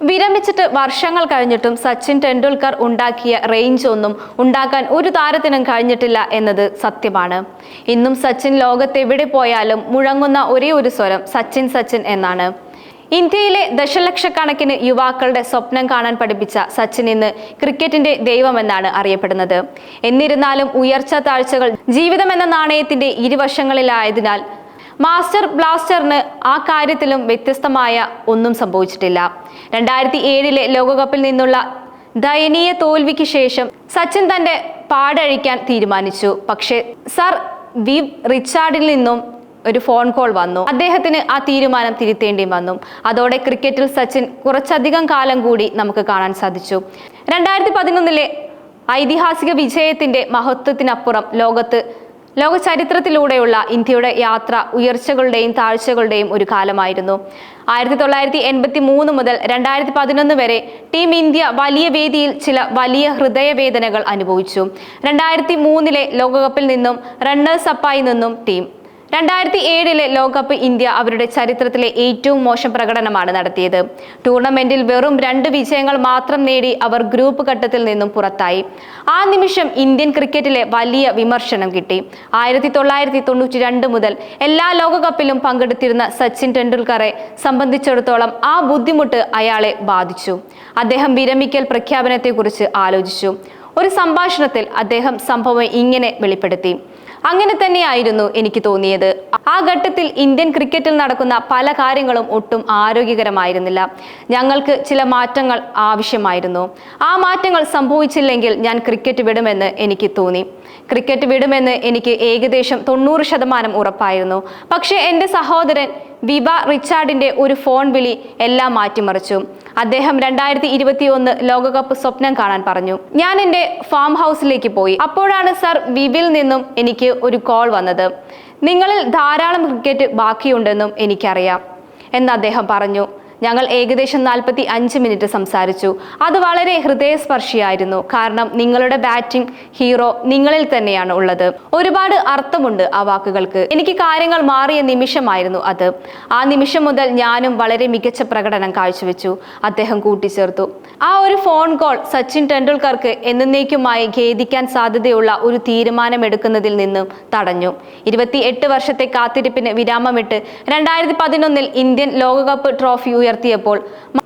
വിരമിച്ചിട്ട് വർഷങ്ങൾ കഴിഞ്ഞിട്ടും സച്ചിൻ ടെണ്ടുൽക്കർ ഉണ്ടാക്കിയ റേഞ്ച് ഒന്നും ഉണ്ടാക്കാൻ ഒരു താരത്തിനും കഴിഞ്ഞിട്ടില്ല എന്നത് സത്യമാണ്. ഇന്നും സച്ചിൻ ലോകത്തെവിടെ പോയാലും മുഴങ്ങുന്ന ഒരേ ഒരു സ്വരം സച്ചിൻ സച്ചിൻ എന്നാണ്. ഇന്ത്യയിലെ ദശലക്ഷക്കണക്കിന് യുവാക്കളുടെ സ്വപ്നം കാണാൻ പഠിപ്പിച്ച സച്ചിൻ ഇന്ന് ക്രിക്കറ്റിന്റെ ദൈവമെന്നാണ് അറിയപ്പെടുന്നത്. എന്നിരുന്നാലും ഉയർച്ച താഴ്ചകൾ ജീവിതമെന്ന നാണയത്തിന്റെ ഇരുവശങ്ങളിലായതിനാൽ മാസ്റ്റർ ബ്ലാസ്റ്ററിന് ആ കാര്യത്തിലും വ്യത്യസ്തമായ ഒന്നും സംഭവിച്ചിട്ടില്ല. 2007 ലോകകപ്പിൽ നിന്നുള്ള ദയനീയ തോൽവിക്ക് ശേഷം സച്ചിൻ തന്റെ പാടഴിക്കാൻ തീരുമാനിച്ചു. പക്ഷേ സർ വിവ് റിച്ചാർഡിൽ നിന്നും ഒരു ഫോൺ കോൾ വന്നു. അദ്ദേഹത്തിന് ആ തീരുമാനം തിരുത്തേണ്ടി വന്നു. അതോടെ ക്രിക്കറ്റിൽ സച്ചിൻ കുറച്ചധികം കാലം കൂടി നമുക്ക് കാണാൻ സാധിച്ചു. 2011 ഐതിഹാസിക വിജയത്തിന്റെ മഹത്വത്തിനപ്പുറം ലോക ചരിത്രത്തിലൂടെയുള്ള ഇന്ത്യയുടെ യാത്ര ഉയർച്ചകളുടെയും താഴ്ചകളുടെയും ഒരു കാലമായിരുന്നു. 1983 മുതൽ 2011 വരെ ടീം ഇന്ത്യ വലിയ വേദിയിൽ ചില വലിയ ഹൃദയവേദനകൾ അനുഭവിച്ചു. 2003 ലോകകപ്പിൽ നിന്നും റണ്ണേഴ്സ് അപ്പായി നിന്നും ടീം. 2007 ലോകകപ്പ് ഇന്ത്യ അവരുടെ ചരിത്രത്തിലെ ഏറ്റവും മോശം പ്രകടനമാണ് നടത്തിയത്. ടൂർണമെന്റിൽ വെറും 2 വിജയങ്ങൾ മാത്രം നേടി അവർ ഗ്രൂപ്പ് ഘട്ടത്തിൽ നിന്നും പുറത്തായി. ആ നിമിഷം ഇന്ത്യൻ ക്രിക്കറ്റിലെ വലിയ വിമർശനം കിട്ടി. 1992 മുതൽ എല്ലാ ലോകകപ്പിലും പങ്കെടുത്തിരുന്ന സച്ചിൻ ടെണ്ടുൽക്കറെ സംബന്ധിച്ചിടത്തോളം ആ ബുദ്ധിമുട്ട് അയാളെ ബാധിച്ചു. അദ്ദേഹം വിരമിക്കൽ പ്രഖ്യാപനത്തെക്കുറിച്ച് ആലോചിച്ചു. ഒരു സംഭാഷണത്തിൽ അദ്ദേഹം സംഭവം ഇങ്ങനെ വെളിപ്പെടുത്തി: അങ്ങനെ തന്നെയായിരുന്നു എനിക്ക് തോന്നിയത്. ആ ഘട്ടത്തിൽ ഇന്ത്യൻ ക്രിക്കറ്റിൽ നടക്കുന്ന പല കാര്യങ്ങളും ഒട്ടും ആരോഗ്യകരമായിരുന്നില്ല. ഞങ്ങൾക്ക് ചില മാറ്റങ്ങൾ ആവശ്യമായിരുന്നു. ആ മാറ്റങ്ങൾ സംഭവിച്ചില്ലെങ്കിൽ ഞാൻ ക്രിക്കറ്റ് വിടുമെന്ന് എനിക്ക് തോന്നി. ക്രിക്കറ്റ് വിടുമെന്ന് എനിക്ക് ഏകദേശം 90% ഉറപ്പായിരുന്നു. പക്ഷേ എൻ്റെ സഹോദരൻ വിവ റിച്ചാർഡിന്റെ ഒരു ഫോൺ വിളി എല്ലാം മാറ്റിമറിച്ചു. അദ്ദേഹം 2021 ലോകകപ്പ് സ്വപ്നം കാണാൻ പറഞ്ഞു. ഞാൻ എൻ്റെ ഫാം ഹൗസിലേക്ക് പോയി. അപ്പോഴാണ് സർ വിവിൽ നിന്നും എനിക്ക് ഒരു കോൾ വന്നത്. നിങ്ങളിൽ ധാരാളം ക്രിക്കറ്റ് ബാക്കിയുണ്ടെന്നും എനിക്കറിയാം എന്ന് അദ്ദേഹം പറഞ്ഞു. ഞങ്ങൾ ഏകദേശം 45 മിനിറ്റ് സംസാരിച്ചു. അത് വളരെ ഹൃദയസ്പർശിയായിരുന്നു. കാരണം നിങ്ങളുടെ ബാറ്റിംഗ് ഹീറോ നിങ്ങളിൽ തന്നെയാണ് ഉള്ളത്. ഒരുപാട് അർത്ഥമുണ്ട് ആ വാക്കുകൾക്ക്. എനിക്ക് കാര്യങ്ങൾ മാറിയ നിമിഷമായിരുന്നു അത്. ആ നിമിഷം മുതൽ ഞാനും വളരെ മികച്ച പ്രകടനം കാഴ്ചവെച്ചു, അദ്ദേഹം കൂട്ടിച്ചേർത്തു. ആ ഒരു ഫോൺ കോൾ സച്ചിൻ ടെണ്ടുൽക്കർക്ക് എന്നേക്കുമായി ഖേദിക്കാൻ സാധ്യതയുള്ള ഒരു തീരുമാനമെടുക്കുന്നതിൽ നിന്നും തടഞ്ഞു. 28 വർഷത്തെ കാത്തിരിപ്പിന് വിരാമമിട്ട് 2011 ഇന്ത്യൻ ലോകകപ്പ് ട്രോഫി ഉയർത്തിയപ്പോൾ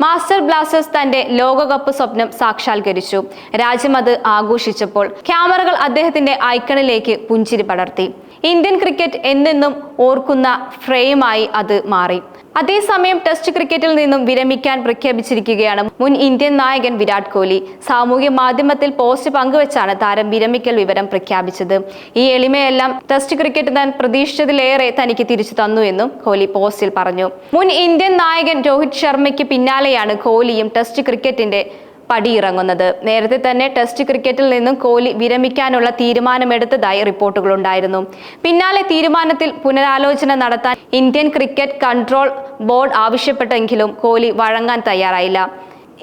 മാസ്റ്റർ ബ്ലാസ്റ്റേഴ്സ് തന്റെ ലോകകപ്പ് സ്വപ്നം സാക്ഷാത്കരിച്ചു. രാജ്യം അത് ആഘോഷിച്ചപ്പോൾ ക്യാമറകൾ അദ്ദേഹത്തിന്റെ ഐക്കണിലേക്ക് പുഞ്ചിരി പടർത്തി. ഇന്ത്യൻ ക്രിക്കറ്റ് എന്നെന്നും ഓർക്കുന്ന ഫ്രെയിമായി അത് മാറി. അതേസമയം ടെസ്റ്റ് ക്രിക്കറ്റിൽ നിന്നും വിരമിക്കാൻ പ്രഖ്യാപിച്ചിരിക്കുകയാണ് മുൻ ഇന്ത്യൻ നായകൻ വിരാട് കോഹ്ലി. സാമൂഹ്യ മാധ്യമത്തിൽ പോസ്റ്റ് പങ്കുവച്ചാണ് താരം വിരമിക്കൽ വിവരം പ്രഖ്യാപിച്ചത്. ഈ എളിമയെല്ലാം ടെസ്റ്റ് ക്രിക്കറ്റ് താൻ പ്രതീക്ഷിച്ചതിലേറെ തനിക്ക് തിരിച്ചു തന്നു എന്നും കോഹ്ലി പോസ്റ്റിൽ പറഞ്ഞു. മുൻ ഇന്ത്യൻ നായകൻ രോഹിത് ശർമ്മയ്ക്ക് പിന്നാലെയാണ് കോഹ്ലിയും ടെസ്റ്റ് ക്രിക്കറ്റിന്റെ പടിയിറങ്ങുന്നത്. നേരത്തെ തന്നെ ടെസ്റ്റ് ക്രിക്കറ്റിൽ നിന്നും കോഹ്ലി വിരമിക്കാനുള്ള തീരുമാനമെടുത്തതായി റിപ്പോർട്ടുകളുണ്ടായിരുന്നു. പിന്നാലെ തീരുമാനത്തിൽ പുനരാലോചന നടത്താൻ ഇന്ത്യൻ ക്രിക്കറ്റ് കൺട്രോൾ ബോർഡ് ആവശ്യപ്പെട്ടെങ്കിലും കോഹ്ലി വഴങ്ങാൻ തയ്യാറായില്ല.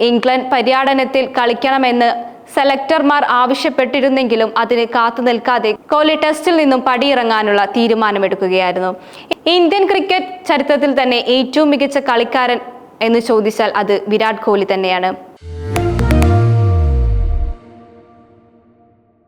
ഇംഗ്ലണ്ട് പര്യടനത്തിൽ കളിക്കണമെന്ന് സെലക്ടർമാർ ആവശ്യപ്പെട്ടിരുന്നെങ്കിലും അതിന് കാത്തു നിൽക്കാതെ കോഹ്ലി ടെസ്റ്റിൽ നിന്നും പടിയിറങ്ങാനുള്ള തീരുമാനമെടുക്കുകയായിരുന്നു. ഇന്ത്യൻ ക്രിക്കറ്റ് ചരിത്രത്തിൽ തന്നെ ഏറ്റവും മികച്ച കളിക്കാരൻ എന്ന് ചോദിച്ചാൽ അത് വിരാട് കോഹ്ലി തന്നെയാണ്.